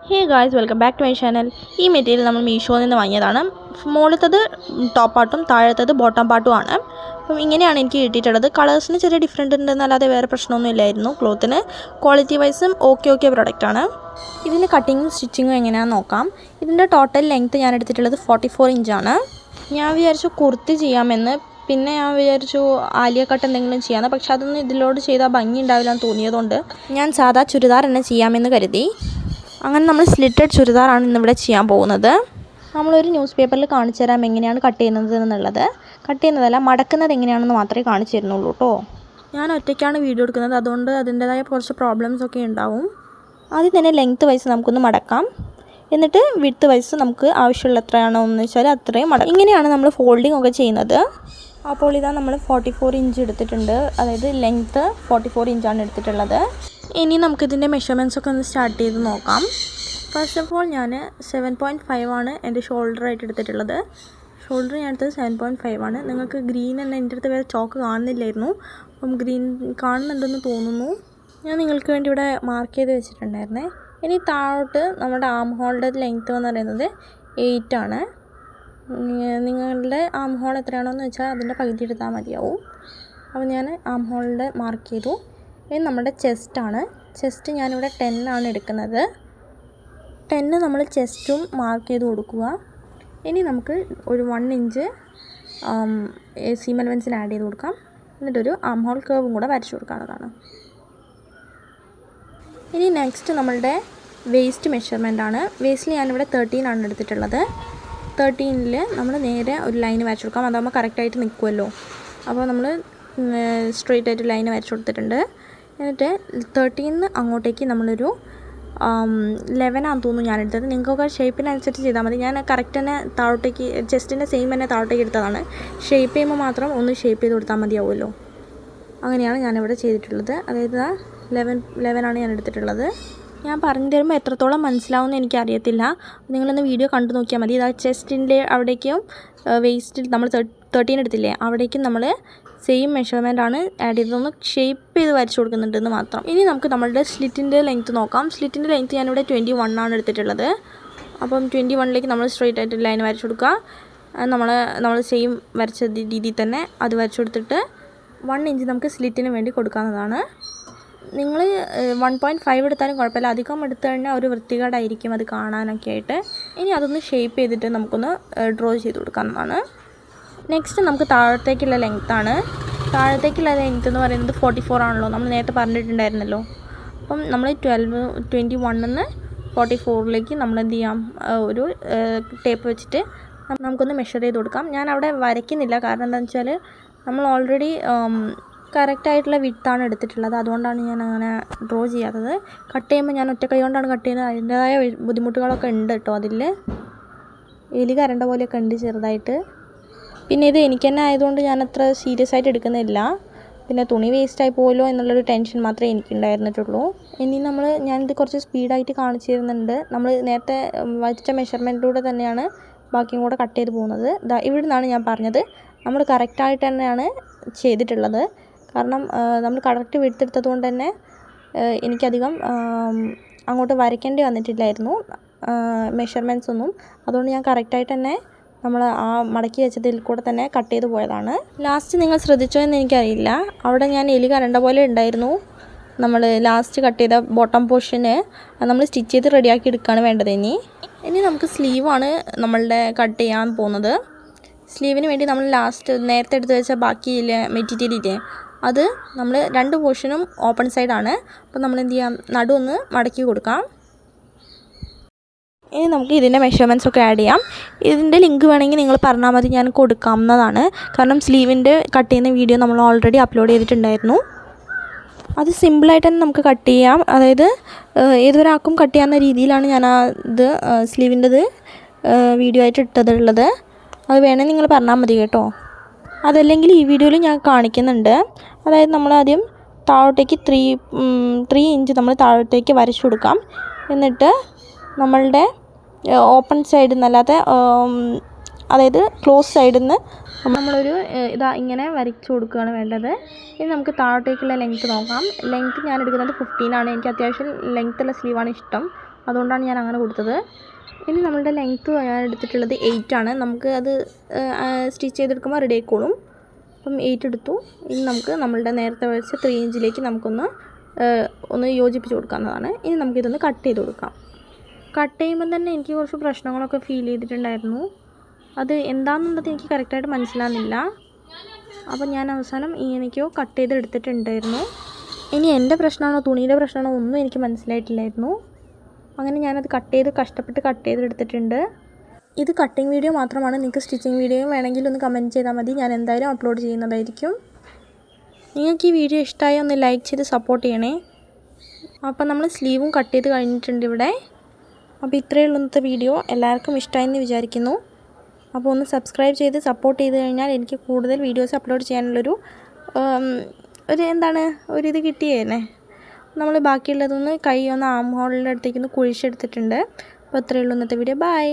Hey guys, welcome back to my channel. ഈ material നമ്മൾ മീഷോയിൽ നിന്ന് വാങ്ങിയതാണ്. മുകളിലത്തത് ടോപ്പ് പാർട്ടും താഴത്തത് ബോട്ടം പാർട്ടും ആണ്. അപ്പം ഇങ്ങനെയാണ് എനിക്ക് കിട്ടിയിട്ടുള്ളത്. കളേഴ്സിന് ചെറിയ ഡിഫറെൻ്റ് ഉണ്ടെന്നല്ലാതെ വേറെ പ്രശ്നമൊന്നും ഇല്ലായിരുന്നു. ക്ലോത്തിന് ക്വാളിറ്റി വൈസും ഓക്കെ പ്രൊഡക്റ്റാണ്. ഇതിൻ്റെ കട്ടിങ്ങും സ്റ്റിച്ചിങ്ങും എങ്ങനെയാണെന്ന് നോക്കാം. ഇതിൻ്റെ ടോട്ടൽ ലെങ്ത്ത് ഞാൻ എടുത്തിട്ടുള്ളത് 44 ഇഞ്ചാണ്. ഞാൻ വിചാരിച്ചു കുർത്തി ചെയ്യാമെന്ന്. പിന്നെ ഞാൻ വിചാരിച്ചു ആലിയ കട്ട് എന്തെങ്കിലും ചെയ്യാമെന്ന്. പക്ഷെ അതൊന്നും ഇതിലോട് ചെയ്താൽ ഭംഗി ഉണ്ടാവില്ല എന്ന് തോന്നിയതുകൊണ്ട് ഞാൻ സാധാ ചുരിദാർ തന്നെ ചെയ്യാമെന്ന് കരുതി. അങ്ങനെ നമ്മൾ സ്ലിറ്റഡ് ചുരിദാറാണ് ഇന്നിവിടെ ചെയ്യാൻ പോകുന്നത്. നമ്മളൊരു ന്യൂസ് പേപ്പറിൽ കാണിച്ചു തരാം എങ്ങനെയാണ് കട്ട് ചെയ്യുന്നത് എന്നുള്ളത്. കട്ട് ചെയ്യുന്നതല്ല, മടക്കുന്നത് എങ്ങനെയാണെന്ന് മാത്രമേ കാണിച്ചു തരുന്നുള്ളൂ കേട്ടോ. ഞാൻ ഒറ്റയ്ക്കാണ് വീഡിയോ എടുക്കുന്നത്, അതുകൊണ്ട് അതിൻ്റേതായ കുറച്ച് പ്രോബ്ലംസ് ഒക്കെ ഉണ്ടാവും. ആദ്യം തന്നെ ലെങ്ത്ത് വൈസ് നമുക്കൊന്ന് മടക്കാം. എന്നിട്ട് വിഡ്ത്ത് വൈസ് നമുക്ക് ആവശ്യമുള്ള എത്രയാണോ എന്ന് വെച്ചാൽ അത്രയും മടക്കാം. ഇങ്ങനെയാണ് നമ്മൾ ഫോൾഡിംഗ് ഒക്കെ ചെയ്യുന്നത്. അപ്പോൾ ഇതാ നമ്മൾ 44 ഇഞ്ച് എടുത്തിട്ടുണ്ട്. അതായത് ലെങ്ത്ത് 44 ഇഞ്ചാണ് എടുത്തിട്ടുള്ളത്. ഇനി നമുക്കിതിൻ്റെ മെഷർമെൻറ്റ്സ് ഒക്കെ ഒന്ന് സ്റ്റാർട്ട് ചെയ്ത് നോക്കാം. ഫസ്റ്റ് ഓഫ് ഓൾ ഞാൻ 7.5 ആണ് എൻ്റെ ഷോൾഡറായിട്ട് എടുത്തിട്ടുള്ളത്. ഷോൾഡർ ഞാൻ എടുത്തത് 7.5 ആണ്. നിങ്ങൾക്ക് ഗ്രീൻ തന്നെ എൻ്റെ അടുത്ത് വേറെ ചോക്ക് കാണുന്നില്ലായിരുന്നു. അപ്പം ഗ്രീൻ കാണുന്നുണ്ടെന്ന് തോന്നുന്നു. ഞാൻ നിങ്ങൾക്ക് വേണ്ടി ഇവിടെ മാർക്ക് ചെയ്ത് വെച്ചിട്ടുണ്ടായിരുന്നേ. ഇനി താഴോട്ട് നമ്മുടെ ആം ഹോളിൻ്റെ ലെങ്ത്ത് എന്ന് പറയുന്നത് 8 ആണ്. നിങ്ങളുടെ ആം ഹോൾ എത്രയാണോയെന്ന് വെച്ചാൽ അതിൻ്റെ പകുതി എടുത്താൽ മതിയാവും. അപ്പോൾ ഞാൻ ആം ഹോളിൻ്റെ മാർക്ക് ചെയ്തു. ഇനി നമ്മുടെ ചെസ്റ്റാണ്. ചെസ്റ്റ് ഞാനിവിടെ 10 ആണ് എടുക്കുന്നത്. 10 നമ്മൾ ചെസ്റ്റും മാർക്ക് ചെയ്ത് കൊടുക്കുക. ഇനി നമുക്ക് ഒരു 1 ഇഞ്ച് സീം അലവൻസിന് ആഡ് ചെയ്ത് കൊടുക്കാം. എന്നിട്ടൊരു ആം ഹോൾ കർവും കൂടെ വരച്ചു കൊടുക്കാവുന്നതാണ്. ഇനി നെക്സ്റ്റ് നമ്മളുടെ വേസ്റ്റ് മെഷർമെൻ്റ് ആണ്. വേസ്റ്റിൽ ഞാനിവിടെ 13 ആണ് എടുത്തിട്ടുള്ളത്. 13ൽ നമ്മൾ നേരെ ഒരു ലൈൻ വരച്ചു കൊടുക്കാം. അതാകുമ്പോൾ കറക്റ്റായിട്ട് നിൽക്കുമല്ലോ. അപ്പോൾ നമ്മൾ സ്ട്രെയിറ്റ് ആയിട്ട് ലൈൻ വരച്ചു കൊടുത്തിട്ടുണ്ട്. എന്നിട്ട് 13 അങ്ങോട്ടേക്ക് നമ്മളൊരു 11 ആണെന്ന് തോന്നുന്നു ഞാൻ എടുത്തത്. നിങ്ങൾക്കൊക്കെ ഷേപ്പിനനുസരിച്ച് ചെയ്താൽ മതി. ഞാൻ കറക്റ്റ് തന്നെ താഴോട്ടേക്ക് ചെസ്റ്റിൻ്റെ സെയിം തന്നെ താഴോട്ടേക്ക് എടുത്തതാണ്. ഷേപ്പ് ചെയ്യുമ്പോൾ മാത്രം ഒന്ന് ഷേപ്പ് ചെയ്ത് കൊടുത്താൽ മതിയാവുമല്ലോ. അങ്ങനെയാണ് ഞാനിവിടെ ചെയ്തിട്ടുള്ളത്. അതായത് 11 ആണ് ഞാൻ എടുത്തിട്ടുള്ളത്. ഞാൻ പറഞ്ഞു തരുമ്പോൾ എത്രത്തോളം മനസ്സിലാവുമെന്ന് എനിക്കറിയത്തില്ല. നിങ്ങളൊന്ന് വീഡിയോ കണ്ടു നോക്കിയാൽ മതി. ഇതാ ചെസ്റ്റിൻ്റെ അവിടേക്കും വേസ്റ്റിൽ നമ്മൾ 13 എടുത്തില്ലേ, അവിടേക്കും നമ്മൾ സെയിം മെഷർമെൻ്റ് ആണ് ആഡ് ചെയ്തതൊന്ന് ഷേപ്പ് ചെയ്ത് വരച്ചു കൊടുക്കുന്നുണ്ടെന്ന് മാത്രം. ഇനി നമുക്ക് നമ്മളുടെ സ്ലിറ്റിൻ്റെ ലെങ്ത്ത് നോക്കാം. സ്ലിറ്റിൻ്റെ ലെങ്ത്ത് ഞാനിവിടെ 21 ആണ് എടുത്തിട്ടുള്ളത്. അപ്പം 21ലേക്ക് നമ്മൾ സ്ട്രെയിറ്റ് ആയിട്ട് ലൈൻ വരച്ചു കൊടുക്കുക. നമ്മൾ സെയിം വരച്ച രീതിയിൽ തന്നെ അത് വരച്ചു കൊടുത്തിട്ട് 1 ഇഞ്ച് നമുക്ക് സ്ലിറ്റിന് വേണ്ടി കൊടുക്കാവുന്നതാണ്. നിങ്ങൾ 1.5 എടുത്താലും കുഴപ്പമില്ല. അധികം എടുത്തു കഴിഞ്ഞാൽ ഒരു വൃത്തികേടായിരിക്കും അത് കാണാനൊക്കെ ആയിട്ട്. ഇനി അതൊന്ന് ഷേപ്പ് ചെയ്തിട്ട് നമുക്കൊന്ന് ഡ്രോ ചെയ്ത് കൊടുക്കാവുന്നതാണ്. നെക്സ്റ്റ് നമുക്ക് താഴത്തേക്കുള്ള ലെങ്ത്താണ്. താഴത്തേക്കുള്ള ലെങ്ത്ത് എന്ന് പറയുന്നത് 44 ആണല്ലോ, നമ്മൾ നേരത്തെ പറഞ്ഞിട്ടുണ്ടായിരുന്നല്ലോ. അപ്പം നമ്മൾ 21 44ലേക്ക് നമ്മൾ എന്ത് ചെയ്യാം, ഒരു ടേപ്പ് വെച്ചിട്ട് നമുക്കൊന്ന് മെഷർ ചെയ്ത് കൊടുക്കാം. ഞാൻ അവിടെ വരയ്ക്കുന്നില്ല, കാരണം എന്താണെന്ന് വെച്ചാൽ നമ്മൾ ഓൾറെഡി കറക്റ്റായിട്ടുള്ള വിഡ്ത്താണ് എടുത്തിട്ടുള്ളത്. അതുകൊണ്ടാണ് ഞാൻ അങ്ങനെ ഡ്രോ ചെയ്യാത്തത്. കട്ട് ചെയ്യുമ്പോൾ ഞാൻ ഒറ്റ കൈ കൊണ്ടാണ് കട്ട് ചെയ്യുന്നത്. അതിൻ്റേതായ ബുദ്ധിമുട്ടുകളൊക്കെ ഉണ്ട് കേട്ടോ. അതിൽ എലി കരണ്ട പോലെയൊക്കെ ഉണ്ട് ചെറുതായിട്ട്. പിന്നെ ഇത് എനിക്ക് തന്നെ ആയതുകൊണ്ട് ഞാൻ അത്ര സീരിയസ് ആയിട്ട് എടുക്കുന്നില്ല. പിന്നെ തുണി വേസ്റ്റായി പോലോ എന്നുള്ളൊരു ടെൻഷൻ മാത്രമേ എനിക്കുണ്ടായിരുന്നിട്ടുള്ളൂ. ഇനി ഞാനിത് കുറച്ച് സ്പീഡായിട്ട് കാണിച്ചു തരുന്നുണ്ട്. നമ്മൾ നേരത്തെ വരച്ച മെഷർമെൻറ്റിലൂടെ തന്നെയാണ് ബാക്കിയും കൂടെ കട്ട് ചെയ്ത് പോകുന്നത്. ഇവിടെ നിന്നാണ് ഞാൻ പറഞ്ഞത്, നമ്മൾ കറക്റ്റായിട്ട് തന്നെയാണ് ചെയ്തിട്ടുള്ളത്. കാരണം നമ്മൾ കറക്റ്റ് വിട്ടെടുത്തത് കൊണ്ട് തന്നെ എനിക്കധികം അങ്ങോട്ട് വരയ്ക്കേണ്ടി വന്നിട്ടില്ലായിരുന്നു മെഷർമെൻറ്റ്സ് ഒന്നും. അതുകൊണ്ട് ഞാൻ കറക്റ്റായിട്ട് തന്നെ നമ്മൾ ആ മടക്കി വെച്ചതിൽ കൂടെ തന്നെ കട്ട് ചെയ്ത് പോയതാണ്. ലാസ്റ്റ് നിങ്ങൾ ശ്രദ്ധിച്ചോ എന്ന് എനിക്കറിയില്ല, അവിടെ ഞാൻ എലി കരണ്ട പോലെ ഉണ്ടായിരുന്നു. നമ്മൾ ലാസ്റ്റ് കട്ട് ചെയ്ത ബോട്ടം പോർഷന് നമ്മൾ സ്റ്റിച്ച് ചെയ്ത് റെഡിയാക്കി എടുക്കുകയാണ് വേണ്ടത്. ഇനി നമുക്ക് സ്ലീവാണ് നമ്മളുടെ കട്ട് ചെയ്യാൻ പോകുന്നത്. സ്ലീവിന് വേണ്ടി നമ്മൾ ലാസ്റ്റ് നേരത്തെ എടുത്ത് വെച്ച ബാക്കിയില്ലേ മെറ്റീരിയലില്ലേ, അത് നമ്മൾ 2 പോർഷനും ഓപ്പൺ സൈഡാണ്. അപ്പോൾ നമ്മൾ എന്ത് ചെയ്യാം, നടുവൊന്ന് മടക്കി കൊടുക്കാം. ഇനി നമുക്ക് ഇതിൻ്റെ മെഷർമെൻറ്റ്സ് ഒക്കെ ആഡ് ചെയ്യാം. ഇതിൻ്റെ ലിങ്ക് വേണമെങ്കിൽ നിങ്ങൾ പറഞ്ഞാൽ മതി, ഞാൻ കൊടുക്കാവുന്നതാണ്. കാരണം സ്ലീവിൻ്റെ കട്ട് ചെയ്യുന്ന വീഡിയോ നമ്മൾ ഓൾറെഡി അപ്ലോഡ് ചെയ്തിട്ടുണ്ടായിരുന്നു. അത് സിമ്പിളായിട്ട് തന്നെ നമുക്ക് കട്ട് ചെയ്യാം. അതായത് ഏതൊരാൾക്കും കട്ട് ചെയ്യാവുന്ന രീതിയിലാണ് ഞാൻ സ്ലീവിൻ്റെത് വീഡിയോ ആയിട്ട് ഇട്ടതുള്ളത്. അത് വേണമെങ്കിൽ നിങ്ങൾ പറഞ്ഞാൽ മതി കേട്ടോ. അതല്ലെങ്കിൽ ഈ വീഡിയോയിൽ ഞാൻ കാണിക്കുന്നുണ്ട്. അതായത് നമ്മളാദ്യം താഴോട്ടേക്ക് 3 ഇഞ്ച് നമ്മൾ താഴോട്ടേക്ക് വരച്ചു കൊടുക്കാം. എന്നിട്ട് നമ്മളുടെ ഓപ്പൺ സൈഡിൽ നിന്നല്ലാതെ അതായത് ക്ലോസ് സൈഡിൽ നിന്ന് നമ്മളൊരു ഇങ്ങനെ വരച്ചു കൊടുക്കുകയാണ് വേണ്ടത്. ഇനി നമുക്ക് താഴോട്ടേക്കുള്ള ലെങ്ത്ത് നോക്കാം. ലെങ്ത്ത് ഞാൻ എടുക്കുന്നത് 15 ആണ്. എനിക്ക് അത്യാവശ്യം ലെങ്ത്തുള്ള സ്ലീവാണ് ഇഷ്ടം. അതുകൊണ്ടാണ് ഞാൻ അങ്ങനെ കൊടുത്തത്. ഇനി നമ്മളുടെ ലെങ്ത്ത് ഞാൻ എടുത്തിട്ടുള്ളത് 8 ആണ്. നമുക്ക് അത് സ്റ്റിച്ച് ചെയ്തെടുക്കുമ്പോൾ റെഡി ആയിക്കോളും. അപ്പം 8 എടുത്തു. ഇനി നമുക്ക് നമ്മളുടെ നേരത്തെ വരച്ച 3 ഇഞ്ചിലേക്ക് നമുക്കൊന്ന് യോജിപ്പിച്ച് കൊടുക്കാവുന്നതാണ്. ഇനി നമുക്കിതൊന്ന് കട്ട് ചെയ്ത് കൊടുക്കാം. കട്ട് ചെയ്യുമ്പോൾ തന്നെ എനിക്ക് കുറച്ച് പ്രശ്നങ്ങളൊക്കെ ഫീൽ ചെയ്തിട്ടുണ്ടായിരുന്നു. അത് എന്താണെന്നുള്ളത് എനിക്ക് കറക്റ്റായിട്ട് മനസ്സിലാകുന്നില്ല. അപ്പോൾ ഞാൻ അവസാനം ഇങ്ങനെയൊക്കെയോ കട്ട് ചെയ്ത് എടുത്തിട്ടുണ്ടായിരുന്നു. ഇനി എൻ്റെ പ്രശ്നമാണോ തുണിയുടെ പ്രശ്നമാണോ ഒന്നും എനിക്ക് മനസ്സിലായിട്ടില്ലായിരുന്നു. അങ്ങനെ ഞാനത് കഷ്ടപ്പെട്ട് കട്ട് ചെയ്തെടുത്തിട്ടുണ്ട്. ഇത് കട്ടിങ് വീഡിയോ മാത്രമാണ്. നിങ്ങൾക്ക് സ്റ്റിച്ചിങ് വീഡിയോയും വേണമെങ്കിൽ ഒന്ന് കമൻറ്റ് ചെയ്താൽ മതി. ഞാൻ എന്തായാലും അപ്ലോഡ് ചെയ്യുന്നതായിരിക്കും. നിങ്ങൾക്ക് ഈ വീഡിയോ ഇഷ്ടമായി ഒന്ന് ലൈക്ക് ചെയ്ത് സപ്പോർട്ട് ചെയ്യണേ. അപ്പോൾ നമ്മൾ സ്ലീവും കട്ട് ചെയ്ത് കഴിഞ്ഞിട്ടുണ്ട് ഇവിടെ. അപ്പോൾ ഇത്രയേ ഉള്ളൂ ഇന്നത്തെ വീഡിയോ. എല്ലാവർക്കും ഇഷ്ടമായെന്ന് വിചാരിക്കുന്നു. അപ്പോൾ ഒന്ന് സബ്സ്ക്രൈബ് ചെയ്ത് സപ്പോർട്ട് ചെയ്ത് കഴിഞ്ഞാൽ എനിക്ക് കൂടുതൽ വീഡിയോസ് അപ്ലോഡ് ചെയ്യാനുള്ളൊരു ഒരിത് കിട്ടിയേനെ. നമ്മൾ ബാക്കിയുള്ളതൊന്ന് കൈ ഒന്ന് ആം ഹോളിൻ്റെ അടുത്തേക്കൊന്ന് കുഴിച്ചെടുത്തിട്ടുണ്ട്. അപ്പോൾ ഇത്രയേ ഉള്ളൂ ഇന്നത്തെ വീഡിയോ. ബൈ.